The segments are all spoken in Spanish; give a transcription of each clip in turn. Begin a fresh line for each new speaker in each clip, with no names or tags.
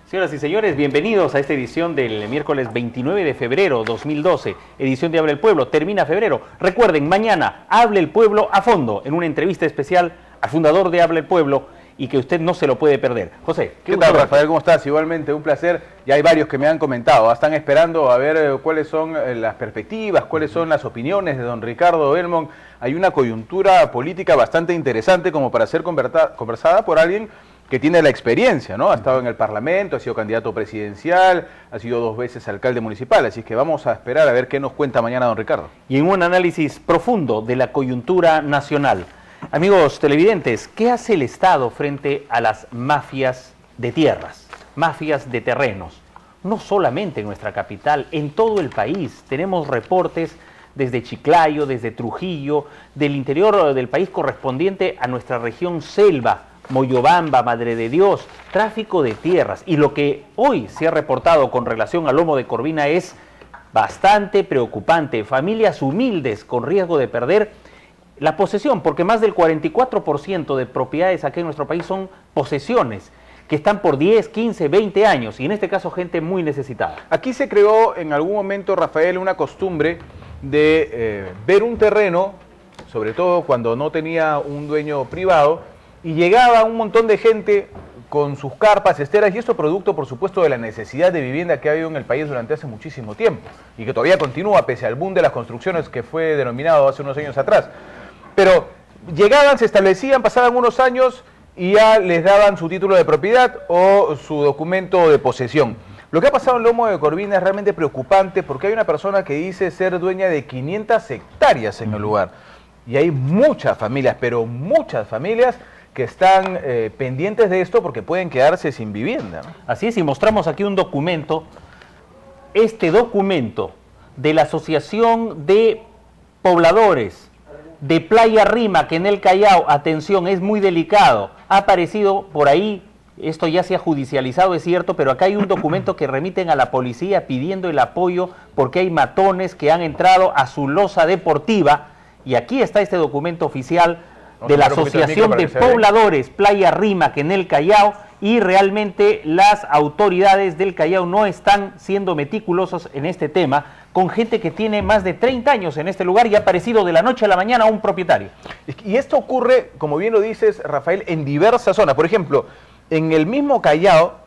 Señoras y señores, bienvenidos a esta edición del miércoles 29 de febrero 2012, edición de Habla el Pueblo. Termina febrero. Recuerden, mañana Hable el Pueblo a fondo, en una entrevista especial al fundador de Habla el Pueblo y que usted no se lo puede perder. José,
¿qué tal, Rafael? ¿Cómo estás? Igualmente, un placer. Ya hay varios que me han comentado. Están esperando a ver cuáles son las perspectivas, cuáles son las opiniones de don Ricardo Belmont. Hay una coyuntura política bastante interesante como para ser conversada por alguien que tiene la experiencia, ¿no? Ha estado en el Parlamento, ha sido candidato presidencial, ha sido 2 veces alcalde municipal, así que vamos a esperar a ver qué nos cuenta mañana don Ricardo.
Y en un análisis profundo de la coyuntura nacional. Amigos televidentes, ¿qué hace el Estado frente a las mafias de tierras, mafias de terrenos? No solamente en nuestra capital, en todo el país. Tenemos reportes desde Chiclayo, desde Trujillo, del interior del país correspondiente a nuestra región selva, Moyobamba, Madre de Dios, tráfico de tierras. Y lo que hoy se ha reportado con relación al lomo de Corvina es bastante preocupante. Familias humildes con riesgo de perder la posesión, porque más del 44% de propiedades aquí en nuestro país son posesiones que están por 10, 15, 20 años, y en este caso gente muy necesitada.
Aquí se creó en algún momento, Rafael, una costumbre de ver un terreno, sobre todo cuando no tenía un dueño privado, y llegaba un montón de gente con sus carpas, esteras, y esto producto, por supuesto, de la necesidad de vivienda que ha habido en el país durante hace muchísimo tiempo, y que todavía continúa pese al boom de las construcciones que fue denominado hace unos años atrás. Pero llegaban, se establecían, pasaban unos años y ya les daban su título de propiedad o su documento de posesión. Lo que ha pasado en Lomo de Corvina es realmente preocupante porque hay una persona que dice ser dueña de 500 hectáreas en el lugar. Y hay muchas familias, pero muchas familias que están pendientes de esto porque pueden quedarse sin vivienda, ¿no?
Así es, y mostramos aquí un documento, este documento de la Asociación de Pobladores de Playa Rima, que en el Callao, atención, es muy delicado, ha aparecido por ahí, esto ya se ha judicializado, es cierto, pero acá hay un documento que remiten a la policía pidiendo el apoyo porque hay matones que han entrado a su loza deportiva, y aquí está este documento oficial de la Asociación de Pobladores Playa Rima, que en el Callao, y realmente las autoridades del Callao no están siendo meticulosos en este tema, con gente que tiene más de 30 años en este lugar y ha aparecido de la noche a la mañana un propietario.
Y esto ocurre, como bien lo dices, Rafael, en diversas zonas. Por ejemplo, en el mismo Callao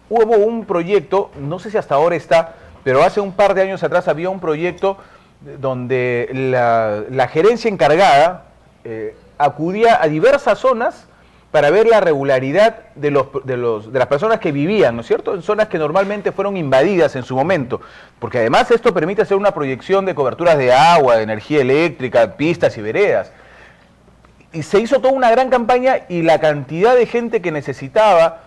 hubo un proyecto, no sé si hasta ahora está, pero hace un par de años atrás había un proyecto donde la gerencia encargada acudía a diversas zonas para ver la regularidad de las personas que vivían, ¿no es cierto?, en zonas que normalmente fueron invadidas en su momento, porque además esto permite hacer una proyección de coberturas de agua, de energía eléctrica, pistas y veredas. Y se hizo toda una gran campaña y la cantidad de gente que necesitaba,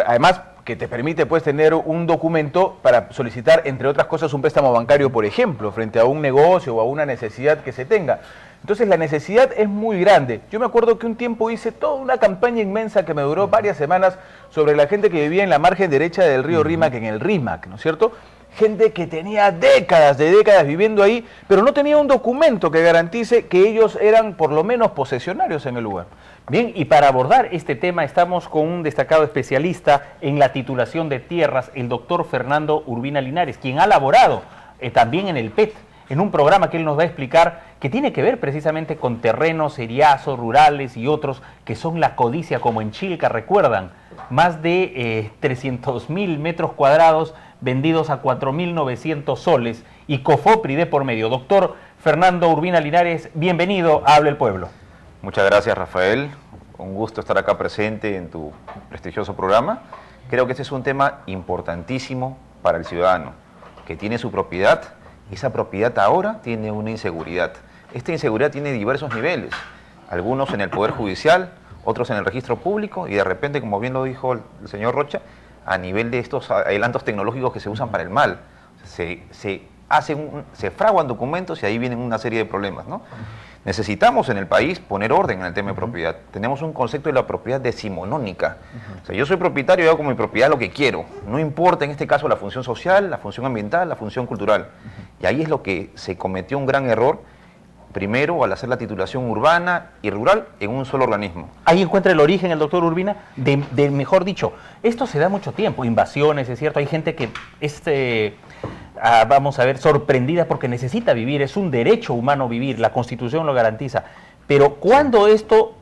además que te permite pues tener un documento para solicitar, entre otras cosas, un préstamo bancario, por ejemplo, frente a un negocio o a una necesidad que se tenga. Entonces la necesidad es muy grande. Yo me acuerdo que un tiempo hice toda una campaña inmensa que me duró varias semanas sobre la gente que vivía en la margen derecha del río Rímac, en el Rímac, ¿no es cierto? Gente que tenía décadas viviendo ahí, pero no tenía un documento que garantice que ellos eran por lo menos posesionarios en el lugar.
Bien, y para abordar este tema estamos con un destacado especialista en la titulación de tierras, el doctor Fernando Urbina Linares, quien ha laborado también en el PET, en un programa que él nos va a explicar que tiene que ver precisamente con terrenos seriazos, rurales y otros que son la codicia, como en Chilca, recuerdan, más de 300.000 metros cuadrados vendidos a 4.900 soles y COFOPRI de por medio. Doctor Fernando Urbina Linares, bienvenido a Habla el Pueblo.
Muchas gracias, Rafael. Un gusto estar acá presente en tu prestigioso programa. Creo que este es un tema importantísimo para el ciudadano, que tiene su propiedad. Esa propiedad ahora tiene una inseguridad. Esta inseguridad tiene diversos niveles, algunos en el Poder Judicial, otros en el registro público y de repente, como bien lo dijo el señor Rocha, a nivel de estos adelantos tecnológicos que se usan para el mal. Se fraguan documentos y ahí vienen una serie de problemas, ¿no? Necesitamos en el país poner orden en el tema de propiedad. Tenemos un concepto de la propiedad decimonónica. O sea, yo soy propietario y hago con mi propiedad lo que quiero. No importa en este caso la función social, la función ambiental, la función cultural. Y ahí es lo que se cometió un gran error primero al hacer la titulación urbana y rural en un solo organismo.
Ahí encuentra el origen el doctor Urbina, mejor dicho, esto se da mucho tiempo, invasiones, es cierto, hay gente que es, vamos a ver, sorprendida porque necesita vivir, es un derecho humano vivir, la Constitución lo garantiza, pero cuando esto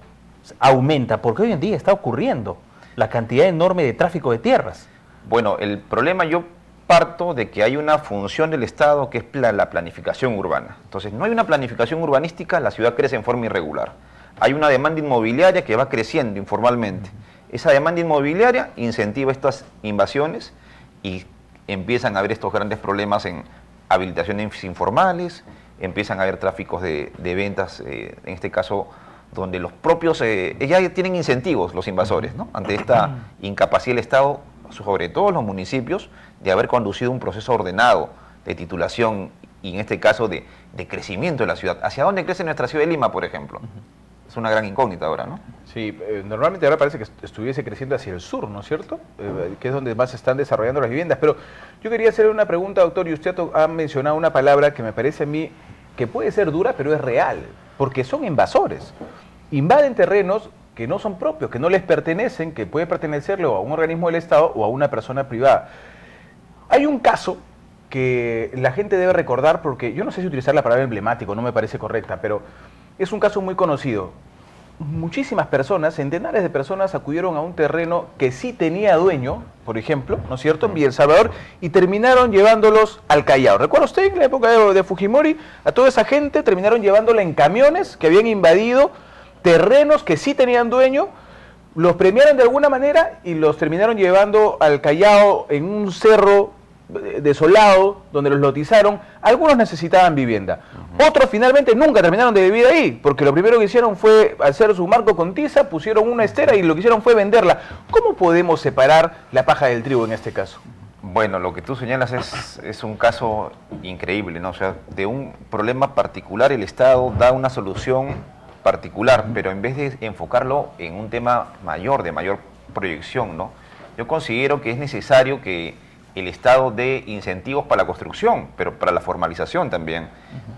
aumenta, porque hoy en día está ocurriendo la cantidad enorme de tráfico de tierras.
Bueno, el problema yo parto de que hay una función del Estado que es la planificación urbana. Entonces, no hay una planificación urbanística, la ciudad crece en forma irregular. Hay una demanda inmobiliaria que va creciendo informalmente. Esa demanda inmobiliaria incentiva estas invasiones y empiezan a haber estos grandes problemas en habilitaciones informales, empiezan a haber tráficos de ventas, en este caso, donde los propios, ya tienen incentivos los invasores, ¿no? Ante esta incapacidad del Estado, sobre todo los municipios, de haber conducido un proceso ordenado de titulación y en este caso de crecimiento de la ciudad. ¿Hacia dónde crece nuestra ciudad de Lima, por ejemplo? Es una gran incógnita ahora, ¿no?
Sí, normalmente ahora parece que estuviese creciendo hacia el sur, ¿no es cierto? Que es donde más se están desarrollando las viviendas. Pero yo quería hacerle una pregunta, doctor, y usted ha mencionado una palabra que me parece a mí que puede ser dura, pero es real, porque son invasores. Invaden terrenos que no son propios, que no les pertenecen, que puede pertenecerle a un organismo del Estado o a una persona privada. Hay un caso que la gente debe recordar, porque yo no sé si utilizar la palabra emblemático, no me parece correcta, pero es un caso muy conocido. Muchísimas personas, centenares de personas acudieron a un terreno que sí tenía dueño, por ejemplo, ¿no es cierto?, en Villa El Salvador, y terminaron llevándolos al Callao. ¿Recuerda usted en la época de Fujimori? A toda esa gente terminaron llevándola en camiones que habían invadido terrenos que sí tenían dueño, los premiaron de alguna manera y los terminaron llevando al Callao en un cerro desolado, donde los lotizaron. Algunos necesitaban vivienda. Otros finalmente nunca terminaron de vivir ahí, porque lo primero que hicieron fue hacer su marco con tiza, pusieron una estera y lo que hicieron fue venderla. ¿Cómo podemos separar la paja del trigo en este caso?
Bueno, lo que tú señalas es un caso increíble, ¿no? O sea, de un problema particular el Estado da una solución particular, pero en vez de enfocarlo en un tema mayor, de mayor proyección, ¿no? Yo considero que es necesario que el Estado dé incentivos para la construcción, pero para la formalización también.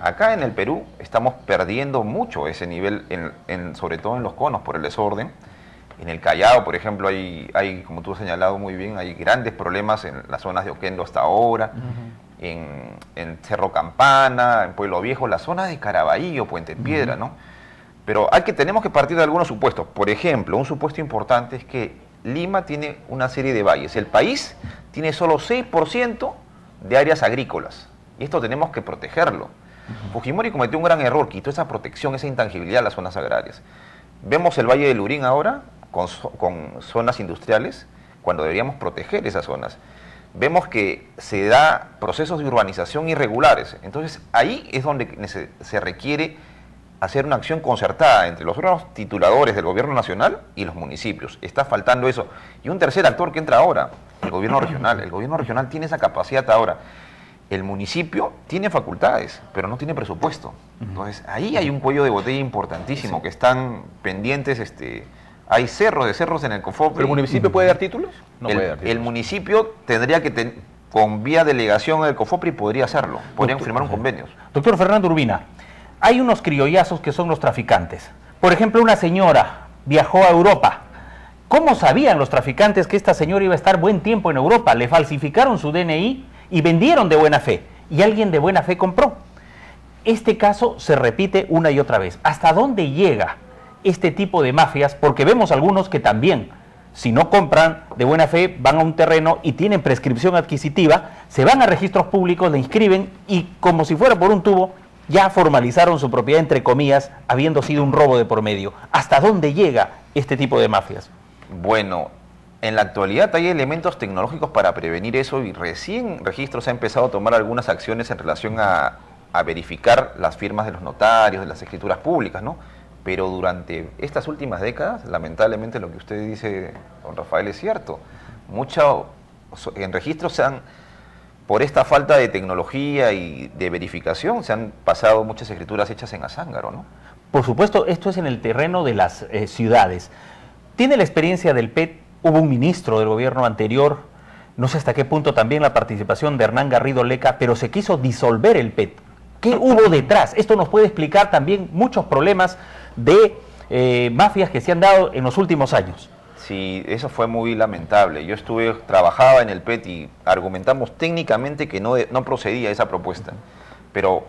Acá en el Perú estamos perdiendo mucho ese nivel, sobre todo en los conos, por el desorden. En el Callao, por ejemplo, hay, como tú has señalado muy bien, hay grandes problemas en las zonas de Oquendo hasta ahora, en Cerro Campana, en Pueblo Viejo, la zona de Caraballo, Puente Piedra, ¿no? Pero tenemos que partir de algunos supuestos. Por ejemplo, un supuesto importante es que Lima tiene una serie de valles. El país tiene solo 6% de áreas agrícolas. Y esto tenemos que protegerlo. Fujimori cometió un gran error, quitó esa protección, esa intangibilidad de las zonas agrarias. Vemos el Valle del Lurín ahora con zonas industriales, cuando deberíamos proteger esas zonas. Vemos que se da procesos de urbanización irregulares. Entonces, ahí es donde se requiere hacer una acción concertada entre los órganos tituladores del gobierno nacional y los municipios. Está faltando eso. Y un tercer actor que entra ahora, el gobierno regional. El gobierno regional tiene esa capacidad ahora. El municipio tiene facultades, pero no tiene presupuesto. Entonces, ahí hay un cuello de botella importantísimo, que están pendientes, hay cerros en el COFOPRI.
¿Pero el municipio puede dar títulos? No puede dar títulos.
El municipio tendría que, con vía delegación del COFOPRI, podría hacerlo. Podrían firmar un convenio.
Doctor Fernando Urbina, hay unos criollazos que son los traficantes. Por ejemplo, una señora viajó a Europa. ¿Cómo sabían los traficantes que esta señora iba a estar buen tiempo en Europa? Le falsificaron su DNI y vendieron de buena fe. Y alguien de buena fe compró. Este caso se repite una y otra vez. ¿Hasta dónde llega este tipo de mafias? Porque vemos algunos que también, si no compran de buena fe, van a un terreno y tienen prescripción adquisitiva, se van a registros públicos, le inscriben y como si fuera por un tubo, ya formalizaron su propiedad, entre comillas, habiendo sido un robo de por medio. ¿Hasta dónde llega este tipo de mafias?
Bueno, en la actualidad hay elementos tecnológicos para prevenir eso y recién Registros ha empezado a tomar algunas acciones en relación a verificar las firmas de los notarios, de las escrituras públicas, ¿no? Pero durante estas últimas décadas, lamentablemente lo que usted dice, don Rafael, es cierto. En Registros por esta falta de tecnología y de verificación, se han pasado muchas escrituras hechas en Azángaro, ¿no?
Por supuesto, esto es en el terreno de las ciudades. ¿Tiene la experiencia del PET? Hubo un ministro del gobierno anterior, no sé hasta qué punto también la participación de Hernán Garrido Leca, pero se quiso disolver el PET. ¿Qué hubo detrás? Esto nos puede explicar también muchos problemas de mafias que se han dado en los últimos años.
Sí, eso fue muy lamentable. Yo trabajaba en el PET y argumentamos técnicamente que no procedía esa propuesta. Pero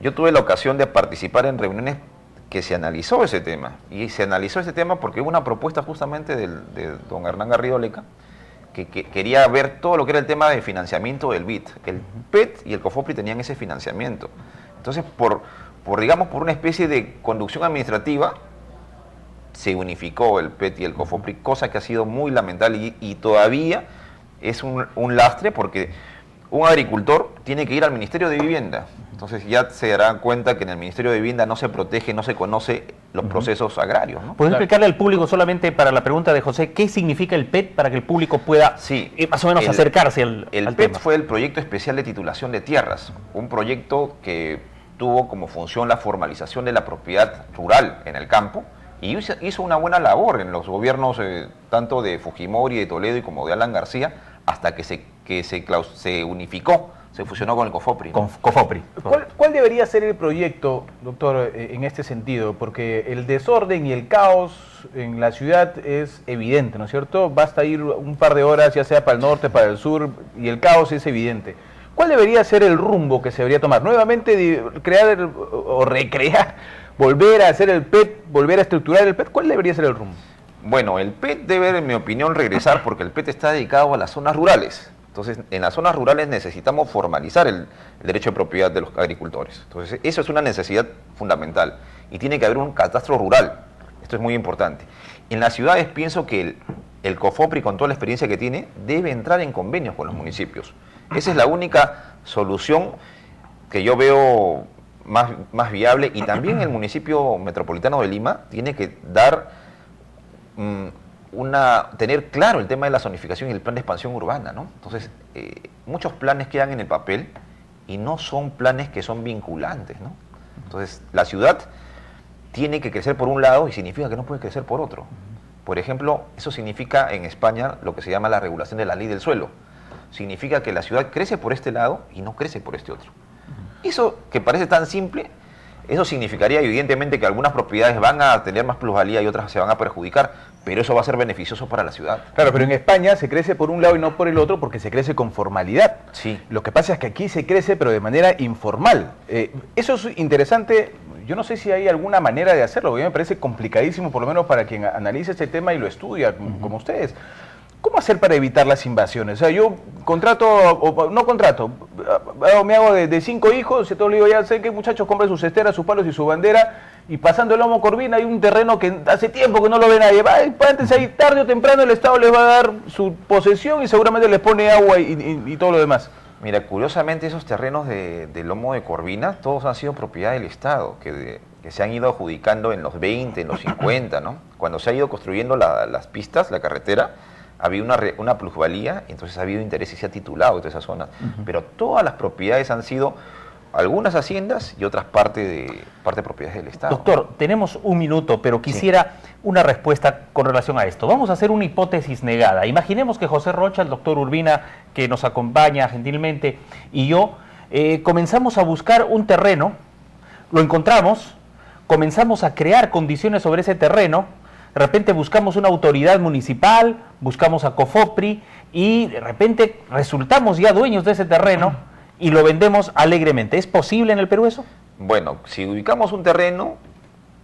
yo tuve la ocasión de participar en reuniones que se analizó ese tema. Y se analizó ese tema porque hubo una propuesta justamente de don Hernán Garrido Leca, que quería ver todo lo que era el tema de financiamiento del BID. El PET y el COFOPRI tenían ese financiamiento. Entonces, digamos, por una especie de conducción administrativa, se unificó el PET y el COFOPRI, cosa que ha sido muy lamentable y todavía es un lastre porque un agricultor tiene que ir al Ministerio de Vivienda. Entonces ya se darán cuenta que en el Ministerio de Vivienda no se protege, no se conoce los procesos agrarios, ¿no?
¿Puedes explicarle al público, solamente para la pregunta de José, qué significa el PET para que el público pueda más o menos acercarse al tema?
El PET fue el Proyecto Especial de Titulación de Tierras, un proyecto que tuvo como función la formalización de la propiedad rural en el campo, y hizo una buena labor en los gobiernos tanto de Fujimori, de Toledo y como de Alan García, hasta que se unificó, se fusionó con el COFOPRI, ¿no?
COFOPRI.
¿Cuál debería ser el proyecto, doctor, en este sentido? Porque el desorden y el caos en la ciudad es evidente, ¿no es cierto? Basta ir un par de horas, ya sea para el norte, para el sur, y el caos es evidente. ¿Cuál debería ser el rumbo que se debería tomar? Nuevamente crear o recrear, volver a hacer el PET, volver a estructurar el PET. ¿Cuál debería ser el rumbo?
Bueno, el PET debe, en mi opinión, regresar porque el PET está dedicado a las zonas rurales. Entonces, en las zonas rurales necesitamos formalizar el derecho de propiedad de los agricultores. Entonces, eso es una necesidad fundamental. Y tiene que haber un catastro rural. Esto es muy importante. En las ciudades pienso que el COFOPRI, con toda la experiencia que tiene, debe entrar en convenios con los municipios. Esa es la única solución que yo veo más viable. Y también el municipio metropolitano de Lima tiene que tener claro el tema de la zonificación y el plan de expansión urbana, ¿no? Entonces, muchos planes quedan en el papel y no son planes que son vinculantes, ¿no? Entonces, la ciudad tiene que crecer por un lado y significa que no puede crecer por otro. Por ejemplo, eso significa en España lo que se llama la regulación de la ley del suelo. Significa que la ciudad crece por este lado y no crece por este otro. Eso que parece tan simple, eso significaría evidentemente que algunas propiedades van a tener más plusvalía y otras se van a perjudicar, pero eso va a ser beneficioso para la ciudad.
Claro, pero en España se crece por un lado y no por el otro porque se crece con formalidad.
Sí.
Lo que pasa es que aquí se crece pero de manera informal. Eso es interesante. Yo no sé si hay alguna manera de hacerlo, porque a mí me parece complicadísimo, por lo menos para quien analice este tema y lo estudia, como ustedes. ¿Cómo hacer para evitar las invasiones? O sea, yo contrato, o no contrato, me hago de 5 hijos, y todo le digo, ya sé que muchachos compren sus esteras, sus palos y su bandera, y pasando el Lomo Corvina hay un terreno que hace tiempo que no lo ve nadie. Antes ahí, tarde o temprano el Estado les va a dar su posesión y seguramente les pone agua y todo lo demás.
Mira, curiosamente esos terrenos de Lomo de Corvina, todos han sido propiedad del Estado, que se han ido adjudicando en los 20, en los 50, ¿no? Cuando se ha ido construyendo las pistas, la carretera, había una plusvalía, entonces ha habido interés y se ha titulado toda esa zona. Pero todas las propiedades han sido algunas haciendas y otras parte propiedades del Estado.
Doctor, tenemos un minuto, pero quisiera una respuesta con relación a esto. Vamos a hacer una hipótesis negada. Imaginemos que José Rocha, el doctor Urbina, que nos acompaña gentilmente, y yo comenzamos a buscar un terreno, lo encontramos, comenzamos a crear condiciones sobre ese terreno. De repente buscamos una autoridad municipal, buscamos a COFOPRI y de repente resultamos ya dueños de ese terreno y lo vendemos alegremente. ¿Es posible en el Perú eso?
Bueno, si ubicamos un terreno,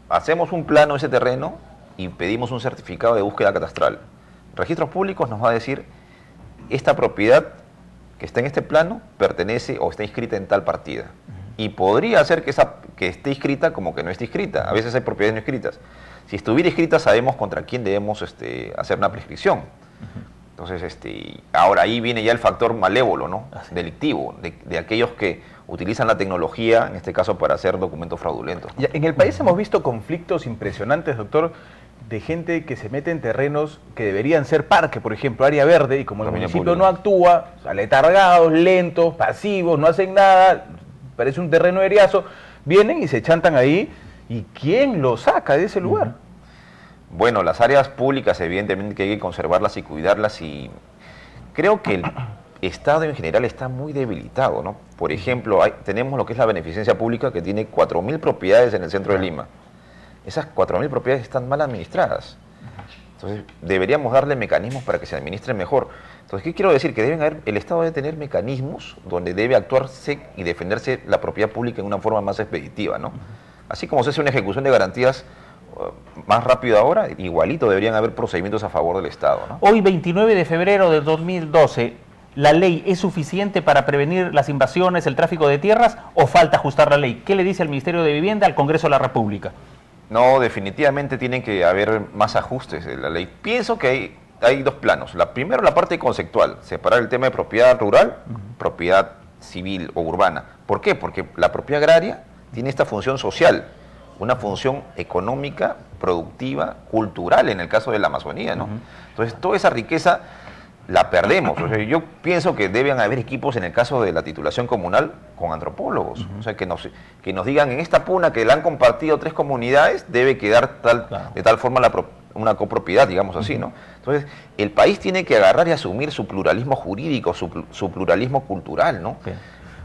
hacemos un plano de ese terreno y pedimos un certificado de búsqueda catastral. Registros Públicos nos va a decir, esta propiedad que está en este plano pertenece o está inscrita en tal partida. Y podría ser que esté inscrita como que no esté inscrita. A veces hay propiedades no inscritas. Si estuviera inscrita, sabemos contra quién debemos hacer una prescripción. Entonces, ahora ahí viene ya el factor malévolo, ¿no? Delictivo, de aquellos que utilizan la tecnología, en este caso, para hacer documentos fraudulentos, ¿no?
En el país hemos visto conflictos impresionantes, doctor, de gente que se mete en terrenos que deberían ser parque, por ejemplo, área verde, y como el municipio no actúa, aletargados, lentos, pasivos, no hacen nada, parece un terreno eriazo, vienen y se chantan ahí. ¿Y quién lo saca de ese lugar?
Bueno, las áreas públicas evidentemente que hay que conservarlas y cuidarlas, y creo que Estado en general está muy debilitado, ¿no? Por ejemplo, tenemos lo que es la beneficencia pública, que tiene 4.000 propiedades en el centro de Lima. Esas 4.000 propiedades están mal administradas. Entonces, deberíamos darle mecanismos para que se administren mejor. Entonces, ¿qué quiero decir? Que el Estado debe tener mecanismos donde debe actuarse y defenderse la propiedad pública en una forma más expeditiva, ¿no? Así como se hace una ejecución de garantías más rápido ahora, igualito deberían haber procedimientos a favor del Estado, ¿no?
Hoy, 29 de febrero de 2012, ¿la ley es suficiente para prevenir las invasiones, el tráfico de tierras, o falta ajustar la ley? ¿Qué le dice el Ministerio de Vivienda al Congreso de la República?
No, definitivamente tienen que haber más ajustes en la ley. Pienso que hay dos planos. Primero, la parte conceptual, separar el tema de propiedad rural, propiedad civil o urbana. ¿Por qué? Porque la propiedad agraria tiene esta función social, una función económica, productiva, cultural en el caso de la Amazonía, ¿no? Entonces, toda esa riqueza la perdemos. O sea, yo pienso que deben haber equipos en el caso de la titulación comunal con antropólogos. O sea, que nos digan en esta puna que la han compartido 3 comunidades, debe quedar de tal forma una copropiedad, digamos así, ¿no? Entonces, el país tiene que agarrar y asumir su pluralismo jurídico, su pluralismo cultural, ¿no?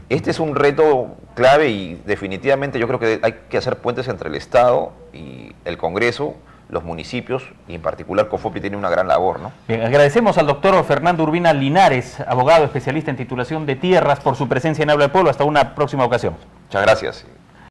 Este es un reto clave y definitivamente yo creo que hay que hacer puentes entre el Estado y el Congreso, los municipios, y en particular COFOPI tiene una gran labor, ¿no?
Bien, agradecemos al doctor Fernando Urbina Linares, abogado especialista en titulación de tierras, por su presencia en Habla del Pueblo. Hasta una próxima ocasión.
Muchas gracias.